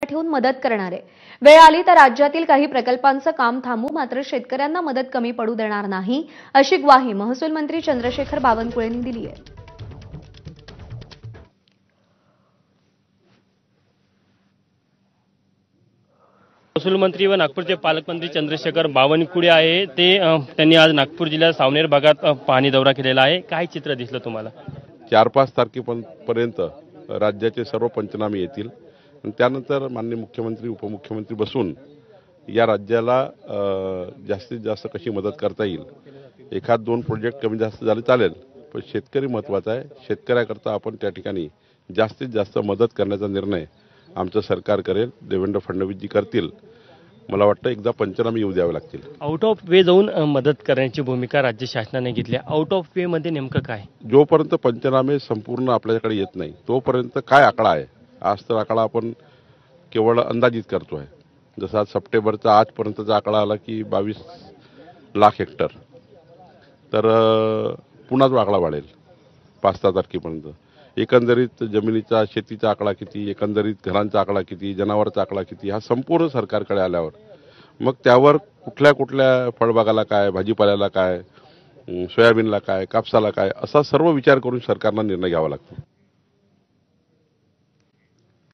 ठेवून मदत करणार आहे। वेळ आली तर राज्यातील काही प्रकल्पांचं काम थांबू, मात्र शेतकऱ्यांना मदत कमी पडू देणार नाही, अशी ग्वाही महसूल मंत्री चंद्रशेखर बावनकुळेंनी दिली आहे। महसूल मंत्री व नागपूरचे पालकमंत्री चंद्रशेखर बावनकुळे आहे त्यांनी आज नागपूर जिल्ह्यात सावनेर भागात पाहणी दौरा केलेला आहे। काय चित्र दिसलं तुम्हाला? 4-5 तारखेपर्यंत राज्याचे सर्व पंचनामे येतील आणि त्यानंतर माननीय मुख्यमंत्री उपमुख्यमंत्री बसून या राज्याला जास्तीत जास्त कशी मदत करता येईल, एखाद दोन प्रोजेक्ट कमी जास्त झाले चालेल, पण शेतकरी महत्त्वाचा आहे। शेतकऱ्याकरता आपण त्या ठिकाणी जास्तीत जास्त मदत करण्याचा निर्णय आमचं सरकार करेल, देवेंद्र फडणवीसजी करतील। मला वाटतं एकदा पंचनामे येऊ द्यावे लागतील। आउट ऑफ वे जाऊन मदत करण्याची भूमिका राज्य शासनाने घेतली। आउट ऑफ वे मध्ये नेमकं काय? जोपर्यंत पंचनामे संपूर्ण आपल्याकडे येत नाही तोपर्यंत काय आकडा आहे, आज तर आकडा आपण केवळ अंदाजित करतोय। जसा सप्टेंबरचा आजपर्यंतचा आकडा आला की 22 लाख हेक्टर, तर पुन्हा तो आकडा वाढेल 5-6 तारखेपर्यंत। एकंदरीत जमिनीचा शेतीचा आकडा किती, एकंदरीत घरांचा आकडा किती, जनावरांचा आकडा किती, हा संपूर्ण सरकारकडे आल्यावर मग त्यावर कुठल्या कुठल्या फळबागाला काय, भाजीपाल्याला काय, सोयाबीनला काय, कापसाला काय, असा सर्व विचार करून सरकारला निर्णय घ्यावा लागतो।